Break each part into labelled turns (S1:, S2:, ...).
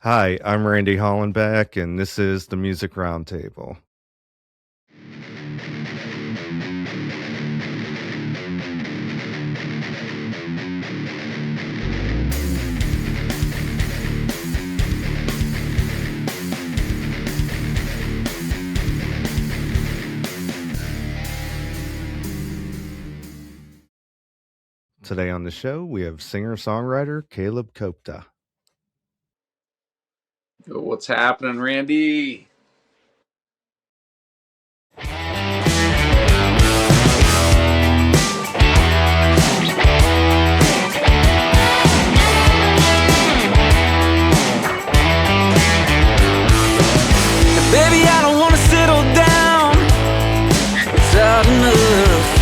S1: Hi, I'm Randy Hollenbeck, and this is the Music Roundtable. Today on the show, we have singer-songwriter Caleb Kopta.
S2: What's happening, Randy?
S3: Baby, I don't wanna settle down without enough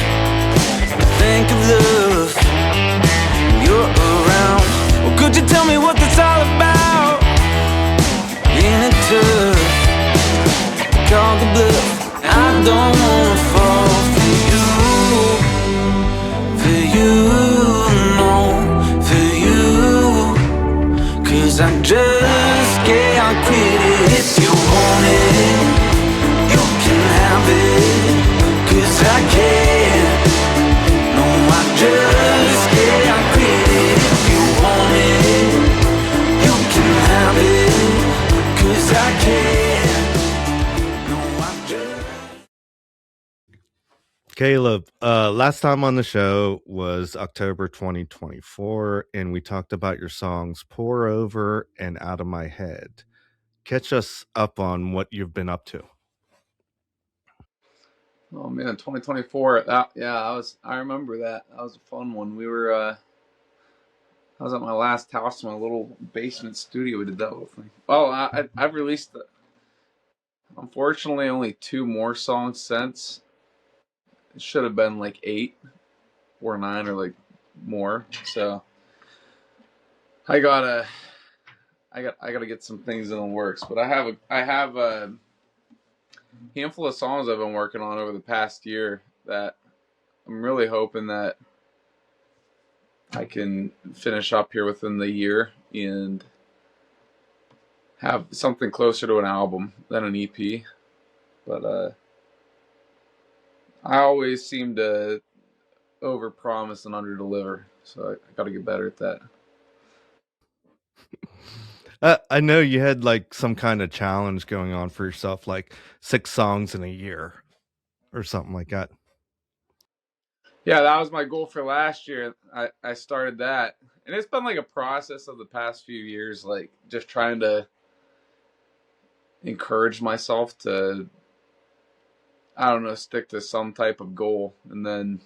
S3: to think of love when you're around. Well, could you tell me what that's all about? Ain't it tough to call the bluff? I don't wanna fall for you, no, for you. 'Cause I just can't quit it. If you want it, you can have it. 'Cause I can't, no, I just can't quit it. If you want it, you can have it. 'Cause I can't, no, I just...
S1: Caleb, last time on the show was October 2024, and we talked about your songs Pour Over and Out of My Head. Catch us up on what you've been up to.
S2: Oh man, 2024. I remember that. That was a fun one. I was at my last house in my little basement studio. We did that little thing. I've released, unfortunately, only 2 more songs since. It should have been like 8 or 9 or like more. So I gotta get some things in the works. But I have a handful of songs I've been working on over the past year that I'm really hoping that I can finish up here within the year and have something closer to an album than an EP. But I always seem to overpromise and underdeliver, so I got to get better at that.
S1: I know you had like some kind of challenge going on for yourself, like 6 songs in a year or something like that.
S2: Yeah, that was my goal for last year. I started that, and it's been like a process of the past few years, like just trying to encourage myself to, I don't know, stick to some type of goal. And then,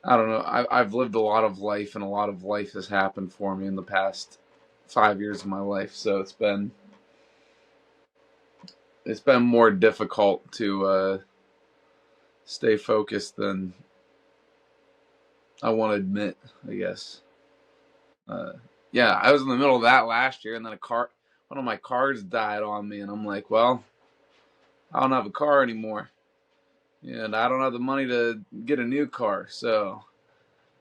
S2: I don't know, I've lived a lot of life, and a lot of life has happened for me in the past 5 years of my life. So it's been more difficult to stay focused than I want to admit, I guess. Yeah, I was in the middle of that last year, and then one of my cars died on me, and I'm like, well, I don't have a car anymore, and I don't have the money to get a new car, so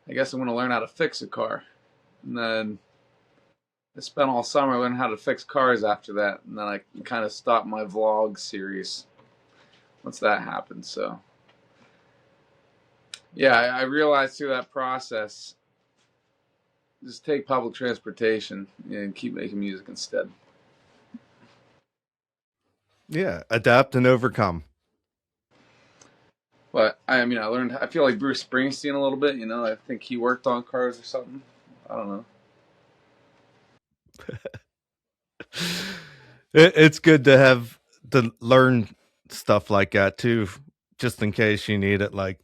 S2: I guess I'm going to learn how to fix a car. And then I spent all summer learning how to fix cars after that, and then I kind of stopped my vlog series once that happened. So yeah, I realized through that process, just take public transportation and keep making music instead.
S1: Yeah, adapt and overcome.
S2: But I feel like Bruce Springsteen a little bit, I think he worked on cars or something. I don't know.
S1: It's good to learn stuff like that too, just in case you need it. Like,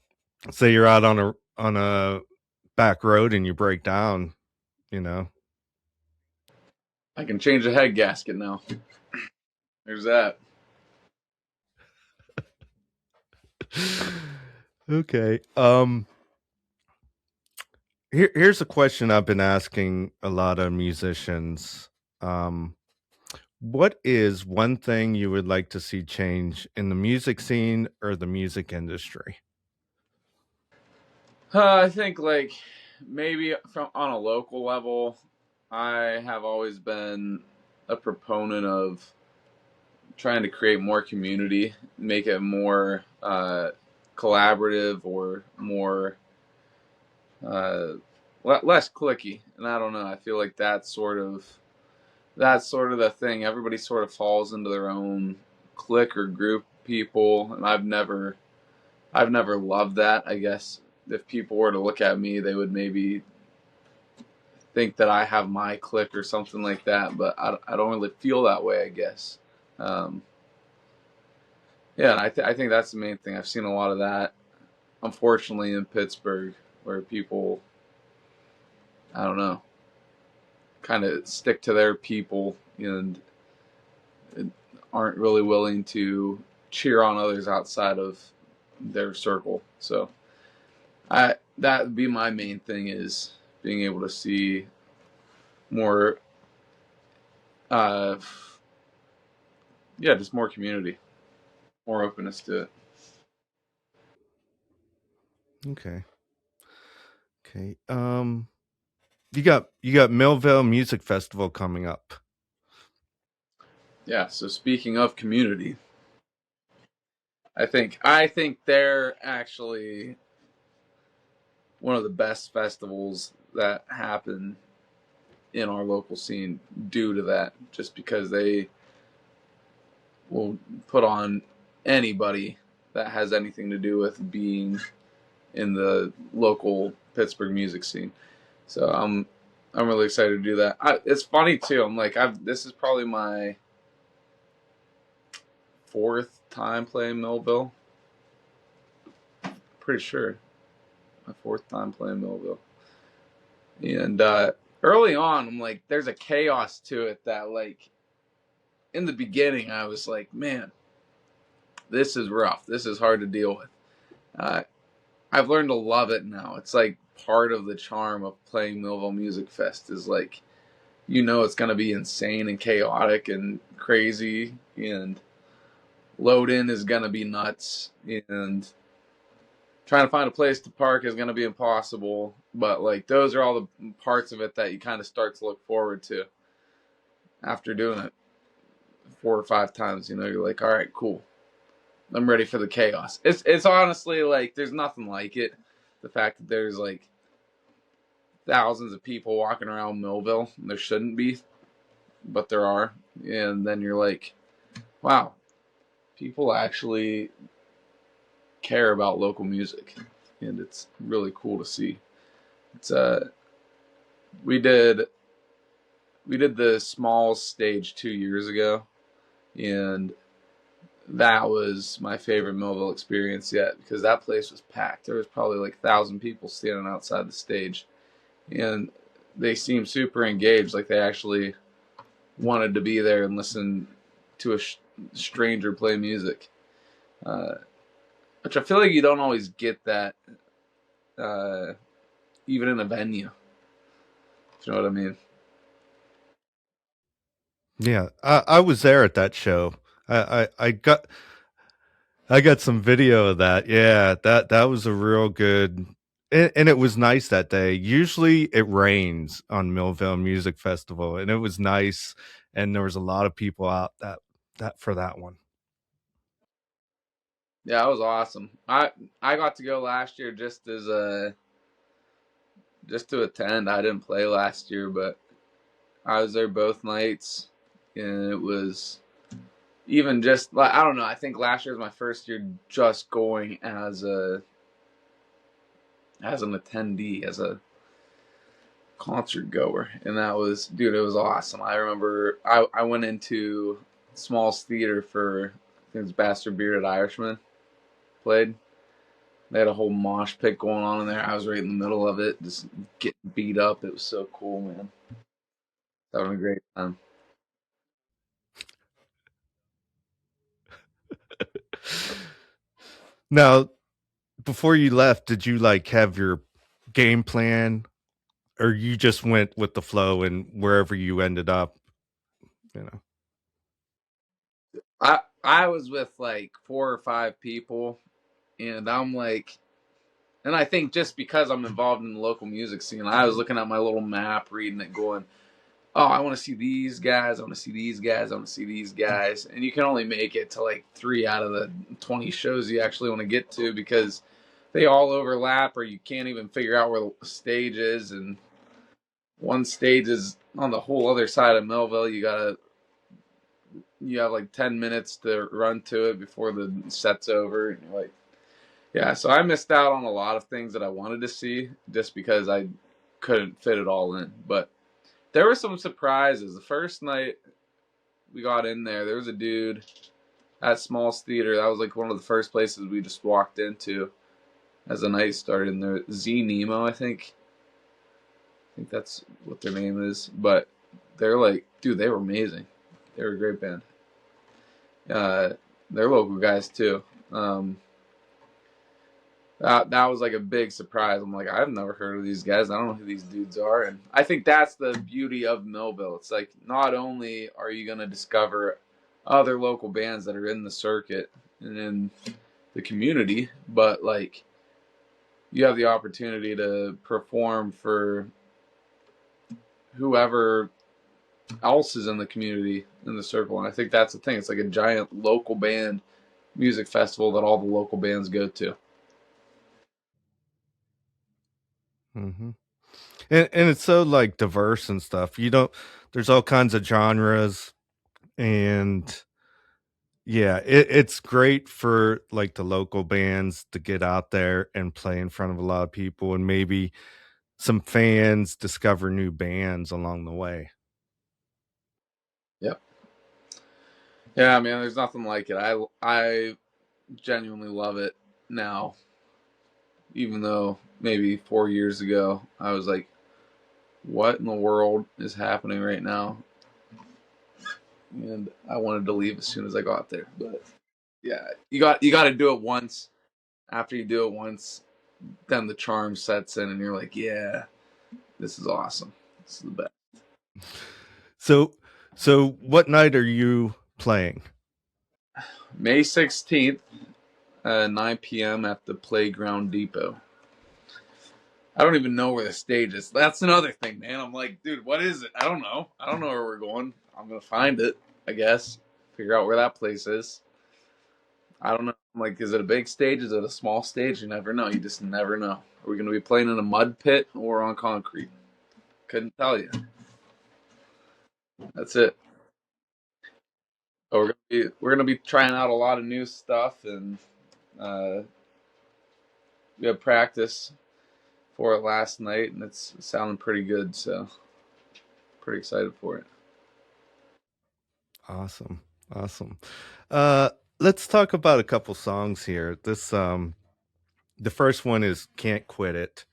S1: say you're out on a back road and you break down,
S2: I can change the head gasket now. There's that.
S1: Okay. Here's a question I've been asking a lot of musicians. What is one thing you would like to see change in the music scene or the music industry?
S2: I think like maybe on a local level, I have always been a proponent of trying to create more community, make it more collaborative or more uh, less clicky. And I don't know. I feel like that's sort of the thing. Everybody sort of falls into their own clique or group of people, and I've never loved that. I guess if people were to look at me, they would maybe think that I have my clique or something like that, but I don't really feel that way, I guess. Um, yeah, and I think that's the main thing. I've seen a lot of that, unfortunately, in Pittsburgh, where people, I don't know, kind of stick to their people and aren't really willing to cheer on others outside of their circle. So that would be my main thing, is being able to see more, uh, just more community, more openness to it.
S1: Okay. Okay. You got Millvale Music Festival coming up.
S2: Yeah. So speaking of community, I think they're actually one of the best festivals that happen in our local scene due to that, just because they will put on anybody that has anything to do with being in the local Pittsburgh music scene. So I'm really excited to do that. It's funny too. I'm like, this is probably my fourth time playing Millville. Pretty sure my fourth time playing Millville. And early on, I'm like, there's a chaos to it that, like, in the beginning, I was like, man, this is rough. This is hard to deal with. Uh, I've learned to love it now. It's like part of the charm of playing Millville Music Fest is, like, it's going to be insane and chaotic and crazy, and load in is going to be nuts, and trying to find a place to park is going to be impossible. But, like, those are all the parts of it that you kind of start to look forward to after doing it 4 or 5 times. You're like, all right, cool. I'm ready for the chaos. It's honestly, like, there's nothing like it. The fact that there's, like, thousands of people walking around Millville. There shouldn't be, but there are. And then you're like, wow, people actually care about local music, and it's really cool to see. It's we did the small stage 2 years ago, and that was my favorite Millville experience yet, because that place was packed. There was probably like 1,000 people standing outside the stage, and they seemed super engaged, like they actually wanted to be there and listen to a stranger play music, which I feel like you don't always get that, even in a venue, if you know what I mean.
S1: Yeah, I was there at that show. I got some video of that. Yeah, that was a real good, and it was nice that day. Usually it rains on Millville Music Festival, and it was nice, and there was a lot of people out that for that one.
S2: Yeah, that was awesome. I got to go last year just as just to attend. I didn't play last year, but I was there both nights, and it was even just like, I don't know. I think last year was my first year just going as an attendee, as a concert goer, and that was, dude, it was awesome. I remember I went into Smalls Theater for, I think it was Bastard Bearded Irishman played. They had a whole mosh pit going on in there. I was right in the middle of it, just getting beat up. It was so cool, man. Having a great time.
S1: Now, before you left, did you like have your game plan, or you just went with the flow and wherever you ended up, you know?
S2: I was with like 4 or 5 people, and I'm like, and I think just because I'm involved in the local music scene, I was looking at my little map, reading it, going, oh, I want to see these guys, I want to see these guys, I want to see these guys, and you can only make it to like 3 out of the 20 shows you actually want to get to because they all overlap, or you can't even figure out where the stage is, and one stage is on the whole other side of Millvale. You have like 10 minutes to run to it before the set's over, and you're like, yeah. So I missed out on a lot of things that I wanted to see just because I couldn't fit it all in. But there were some surprises. The first night we got in there was a dude at Smalls Theater. That was like one of the first places we just walked into as the night started. And there, Z Nemo, I think that's what their name is. But they're like, dude, they were amazing. They were a great band. They're local guys too. That was like a big surprise. I'm like, I've never heard of these guys. I don't know who these dudes are. And I think that's the beauty of Millvale. It's like, not only are you going to discover other local bands that are in the circuit and in the community, but like you have the opportunity to perform for whoever else is in the community, in the circle. And I think that's the thing. It's like a giant local band music festival that all the local bands go to.
S1: Mm-hmm. And it's so like diverse and stuff. There's all kinds of genres, and yeah, it's great for like the local bands to get out there and play in front of a lot of people, and maybe some fans discover new bands along the way.
S2: Yep. Yeah, man, there's nothing like it. I genuinely love it now. Even though maybe 4 years ago I was like, what in the world is happening right now? And I wanted to leave as soon as I got there. But yeah, you got to do it once. After you do it once, then the charm sets in and you're like, yeah, this is awesome. This is the best.
S1: So what night are you playing?
S2: May 16th, 9 p.m. at the Playground Depot. I don't even know where the stage is. That's another thing, man. I'm like, dude, what is it? I don't know. I don't know where we're going. I'm going to find it, I guess. Figure out where that place is. I don't know. I'm like, is it a big stage? Is it a small stage? You never know. You just never know. Are we going to be playing in a mud pit or on concrete? Couldn't tell you. That's it. So we're gonna be trying out a lot of new stuff, and we had practice for it last night, and it's sounding pretty good. So pretty excited for it.
S1: Awesome. Let's talk about a couple songs here. This the first one is Can't Quit It,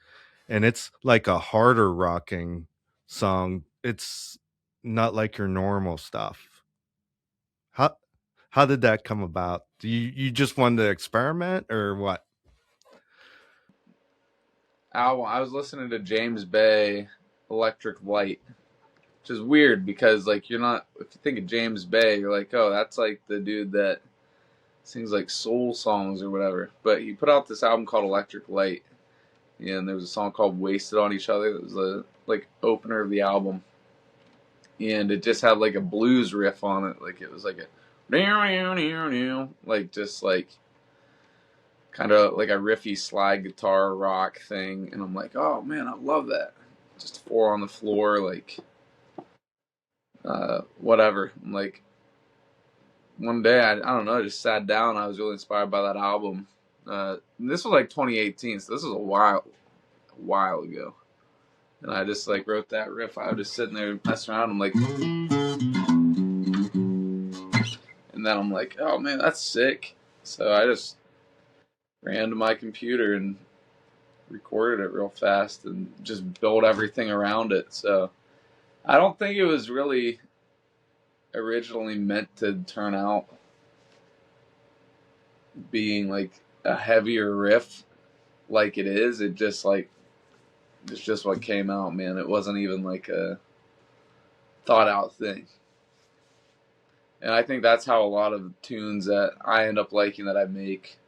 S1: and it's like a harder rocking song. It's not like your normal stuff. How did that come about? Do you just wanted to experiment or what?
S2: Album. I was listening to James Bay, Electric Light, which is weird because like you're not. If you think of James Bay, you're like, oh, that's like the dude that sings like soul songs or whatever. But he put out this album called Electric Light, and there was a song called Wasted on Each Other that was the like opener of the album, and it just had like a blues riff on it. Like it was like a like just like kind of like a riffy slide guitar rock thing, and I'm like, oh man, I love that. Just 4 on the floor, like whatever. I'm like, one day I don't know, I just sat down. I was really inspired by that album. This was like 2018, so this was a while ago, and I just like wrote that riff. I was just sitting there messing around. I'm like, and then I'm like, oh man, that's sick. So I just ran to my computer and recorded it real fast and just built everything around it. So I don't think it was really originally meant to turn out being like a heavier riff like it is. It just like it's just what came out, man. It wasn't even like a thought out thing. And I think that's how a lot of tunes that I end up liking that I make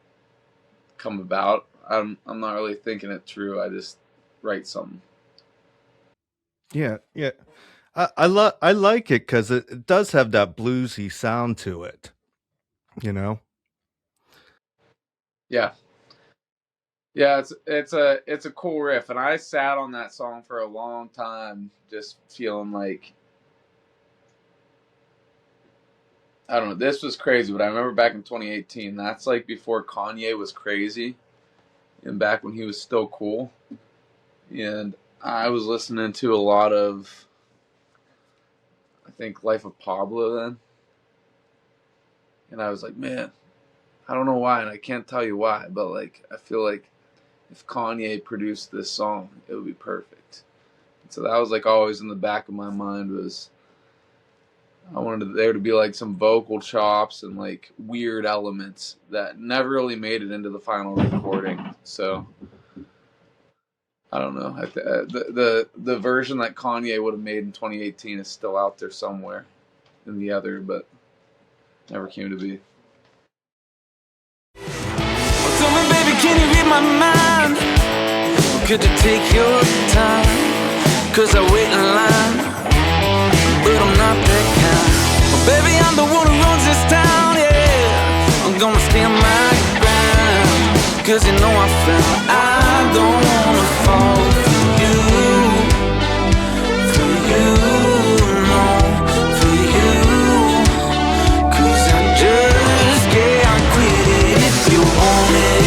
S2: come about. I'm not really thinking it through. I just write something.
S1: Yeah. I like it because it does have that bluesy sound to it, you know.
S2: Yeah, yeah, it's a cool riff, and I sat on that song for a long time, just feeling like I don't know. This was crazy, but I remember back in 2018. That's like before Kanye was crazy, and back when he was still cool. And I was listening to a lot of, I think, Life of Pablo then, and I was like, man, I don't know why, and I can't tell you why, but like I feel like if Kanye produced this song, it would be perfect. So that was like always in the back of my mind was I wanted there to be like some vocal chops and like weird elements that never really made it into the final recording. So I don't know. The version that Kanye would have made in 2018 is still out there somewhere in the other, but never came to be.
S3: Tell me, baby, can you read my mind? Or could you take your time? 'Cause I wait in line, but I'm not that kind. Well, baby, I'm the one who runs this town, yeah. I'm gonna stand my ground, 'cause you know I found I don't wanna fall for you, no, for you. 'Cause I just can't quit it. If you want it,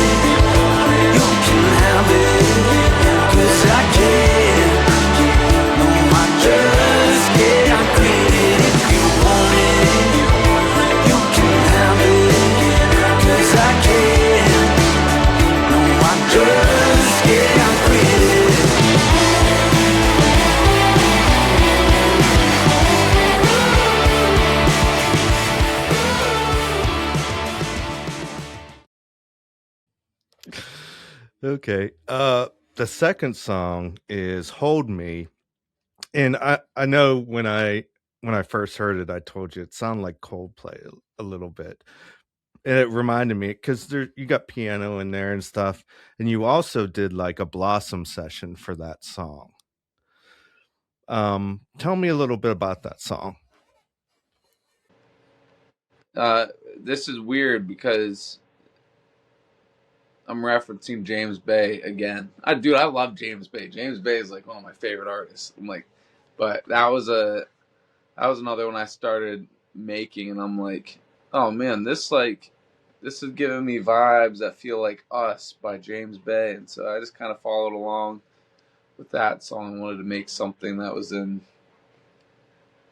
S3: you can have it. 'Cause I can't, no, I just can't quit it. If you want it, you can have it. 'Cause I can't, no, I just can't quit it.
S1: Okay. The second song is "Hold Me," and I know when I first heard it, I told you it sounded like Coldplay a little bit, and it reminded me because there you got piano in there and stuff, and you also did like a Blossom session for that song. Tell me a little bit about that song.
S2: This is weird because I'm referencing James Bay again. I love James Bay. James Bay is like one of my favorite artists. I'm like, but that was another one I started making, and I'm like, oh man, this is giving me vibes that feel like Us by James Bay, and so I just kind of followed along with that song. I wanted to make something that was in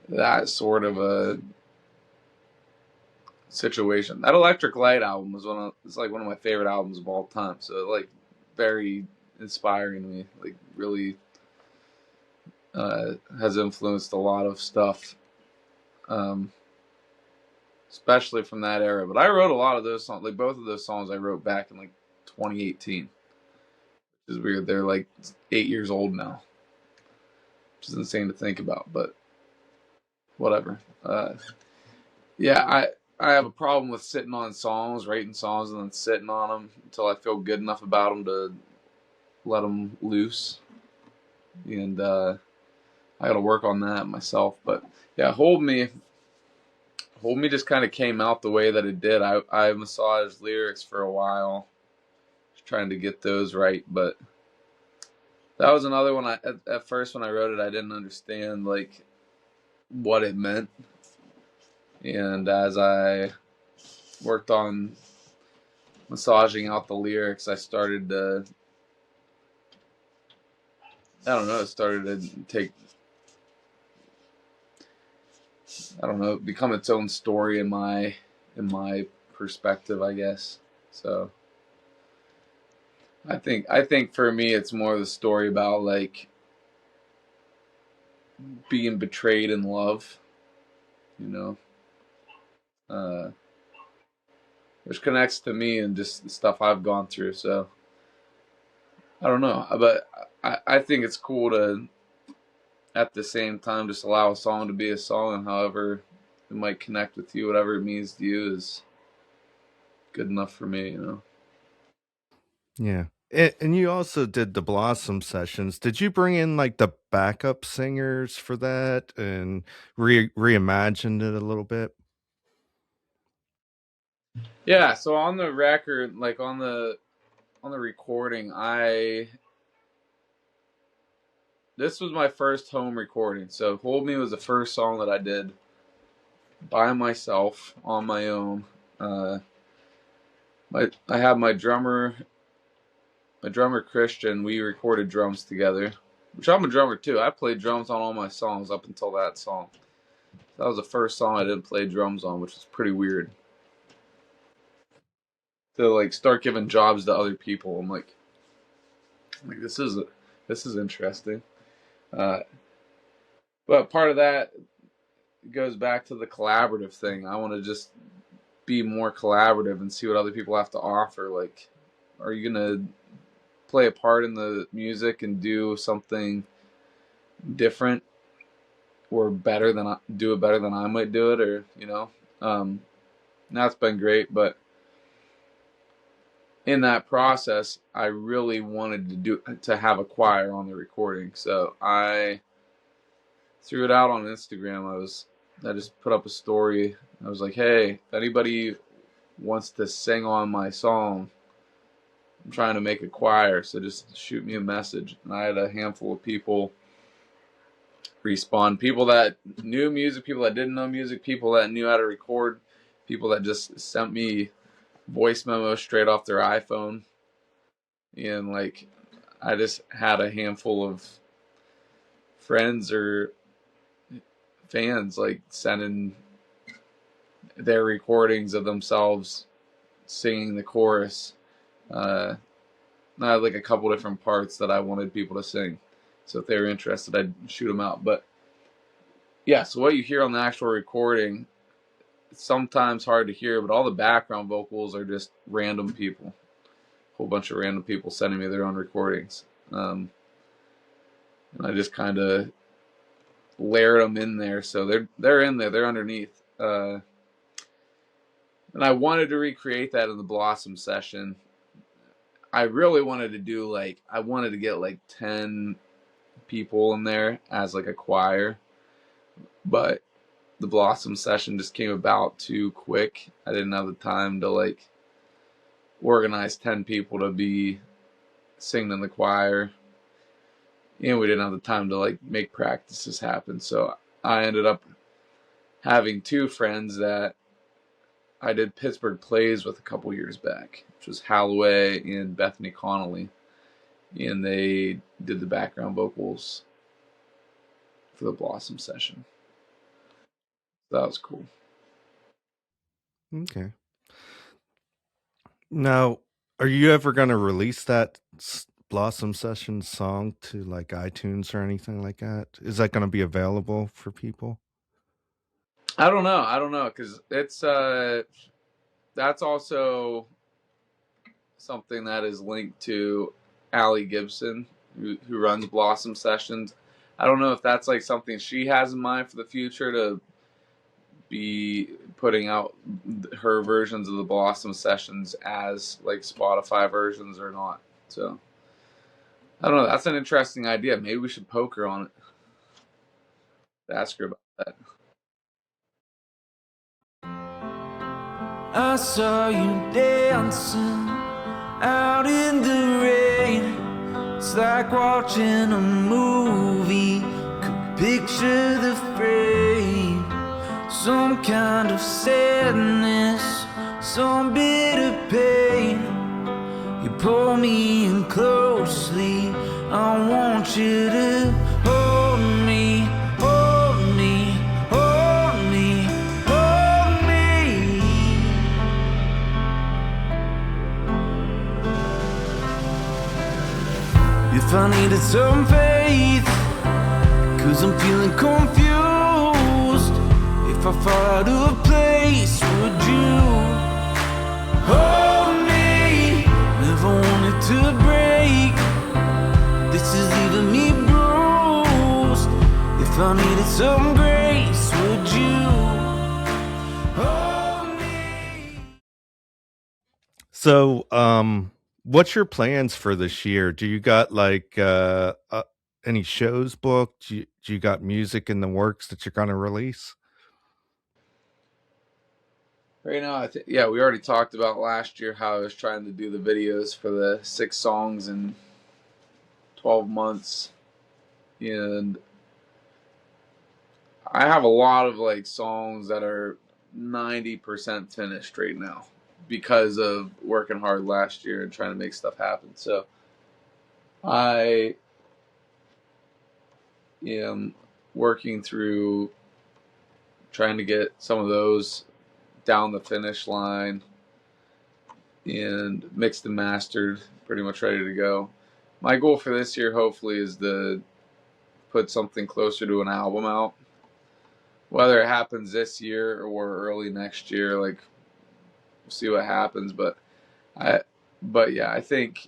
S2: that sort of a situation. That Electric Light album was it's like one of my favorite albums of all time. So like very inspiring to me. Like really has influenced a lot of stuff, especially from that era. But I wrote a lot of those songs. Like both of those songs I wrote back in like 2018, which is weird. They're like 8 years old now, which is insane to think about. But whatever. Yeah, I have a problem with sitting on songs, writing songs, and then sitting on them until I feel good enough about them to let them loose. And I got to work on that myself. But yeah, Hold Me just kind of came out the way that it did. I massaged lyrics for a while, just trying to get those right. But that was another one. At first when I wrote it, I didn't understand like what it meant. And as I worked on massaging out the lyrics, I started to, I don't know, it started to take, I don't know, become its own story in my perspective, I guess. So I think for me it's more the story about like being betrayed in love, you know, uh, which connects to me and just the stuff I've gone through. So I don't know, but I think it's cool to at the same time just allow a song to be a song, and however it might connect with you, whatever it means to you is good enough for me, you know.
S1: Yeah. And you also did the Blossom sessions. Did you bring in like the backup singers for that and reimagined it a little bit?
S2: Yeah, so on the record, like on the recording, this was my first home recording. So Hold Me was the first song that I did by myself on my own. I had my drummer Christian. We recorded drums together, which I'm a drummer too. I played drums on all my songs up until that song. That was the first song I didn't play drums on, which was pretty weird. To like start giving jobs to other people, I'm like this is interesting. But part of that goes back to the collaborative thing. I want to just be more collaborative and see what other people have to offer. Like, are you gonna play a part in the music and do something different or better than I might do it, or that's been great. But in that process, I really wanted to have a choir on the recording, so I threw it out on Instagram. I just put up a story. I was like, hey, if anybody wants to sing on my song, I'm trying to make a choir, so just shoot me a message. And I had a handful of people respond. People that knew music, people that didn't know music, people that knew how to record, people that just sent me voice memos straight off their iPhone. And like, I just had a handful of friends or fans like sending their recordings of themselves singing the chorus. I had like a couple different parts that I wanted people to sing, so if they were interested, I'd shoot them out. But yeah, so what you hear on the actual recording, it's sometimes hard to hear, but all the background vocals are just random people, a whole bunch of random people sending me their own recordings, and I just kind of layered them in there, so they're in there, they're underneath. And I wanted to recreate that in the Blossom session. I really wanted to do I wanted to get like 10 people in there as like a choir, but the Blossom session just came about too quick. I didn't have the time to like organize 10 people to be singing in the choir, and we didn't have the time to like make practices happen. So I ended up having two friends that I did Pittsburgh plays with a couple years back, which was Halloway and Bethany Connolly, and they did the background vocals for the Blossom session. So that was cool.
S1: Okay. Now, are you ever going to release that Blossom session song to like iTunes or anything like that? Is that going to be available for people?
S2: I don't know, because it's that's also something that is linked to Allie Gibson, who runs Blossom Sessions. I don't know if that's like something she has in mind for the future, to be putting out her versions of the Blossom Sessions as like Spotify versions or not. So I don't know. That's an interesting idea. Maybe we should poke her on it. Ask her about that.
S3: I saw you dancing out in the rain. It's like watching a movie. Could picture the frame. Some kind of sadness, some bitter pain. You pull me in closely. I want you to hold me, hold me, hold me, hold me. If I needed some faith, 'cause I'm feeling confused. If I fall out of place, would you hold me? Never wanted to break. This is leaving me bruised. If I needed some grace, would you hold me?
S1: So, What's your plans for this year? Do you got like any shows booked? Do you got music in the works that you're going to release?
S2: Right now, yeah, we already talked about last year how I was trying to do the videos for the 6 songs in 12 months, and I have a lot of like songs that are 90% finished right now because of working hard last year and trying to make stuff happen. So I am working through trying to get some of those down the finish line and mixed and mastered, pretty much ready to go. My goal for this year, hopefully, is to put something closer to an album out. Whether it happens this year or early next year, like we'll see what happens. But yeah, I think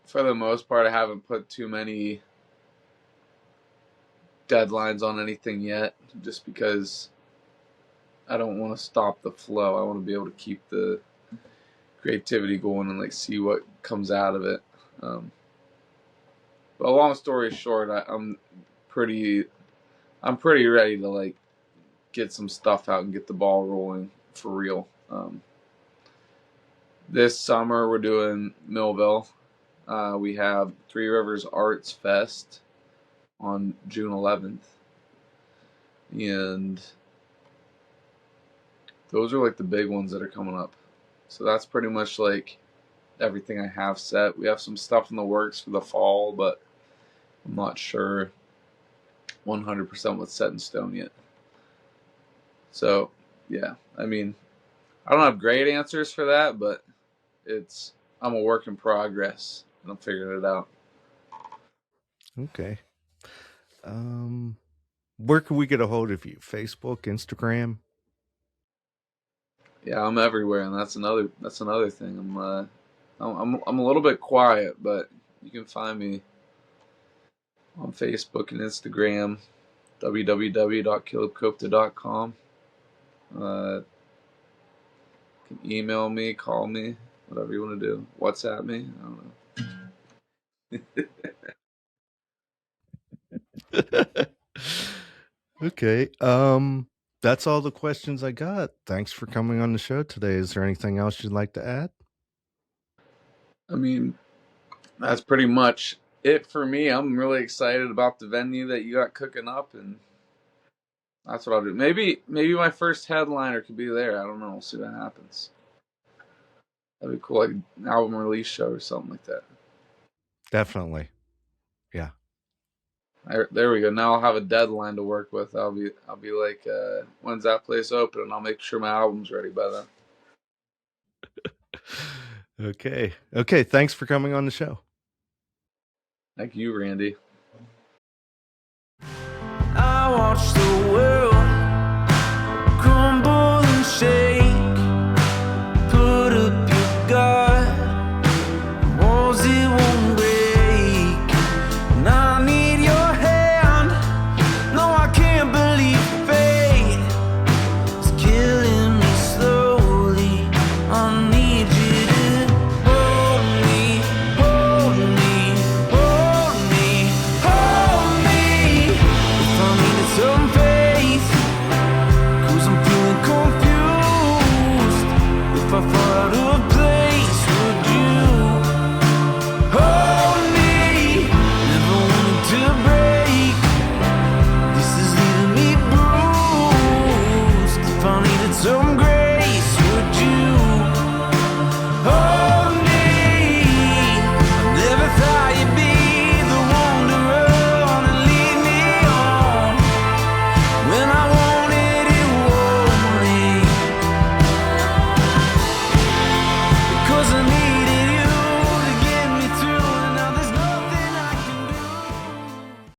S2: for the most part, I haven't put too many deadlines on anything yet, just because I don't want to stop the flow. I want to be able to keep the creativity going and like see what comes out of it. But long story short, I'm pretty ready to like get some stuff out and get the ball rolling for real. This summer we're doing Millvale. We have Three Rivers Arts Fest on June 11th, and those are like the big ones that are coming up. So that's pretty much like everything I have set. We have some stuff in the works for the fall, but I'm not sure 100% what's set in stone yet. So yeah, I mean, I don't have great answers for that, but I'm a work in progress and I'm figuring it out.
S1: Okay. Where can we get a hold of you? Facebook, Instagram?
S2: Yeah, I'm everywhere, and that's another thing. I'm a little bit quiet, but you can find me on Facebook and Instagram, www.calebkopta.com. You can email me, call me, whatever you want to do. WhatsApp me. I don't know.
S1: Okay. That's all the questions I got. Thanks for coming on the show today. Is there anything else you'd like to add?
S2: I mean, that's pretty much it for me. I'm really excited about the venue that you got cooking up, and that's what I'll do. Maybe my first headliner could be there. I don't know. We'll see what happens. That'd be cool, like an album release show or something like that.
S1: Definitely. Yeah.
S2: There we go. Now I'll have a deadline to work with. I'll be like, when's that place open? And I'll make sure my album's ready by then.
S1: Okay. Thanks for coming on the show.
S2: Thank you, Randy.
S3: I watch the world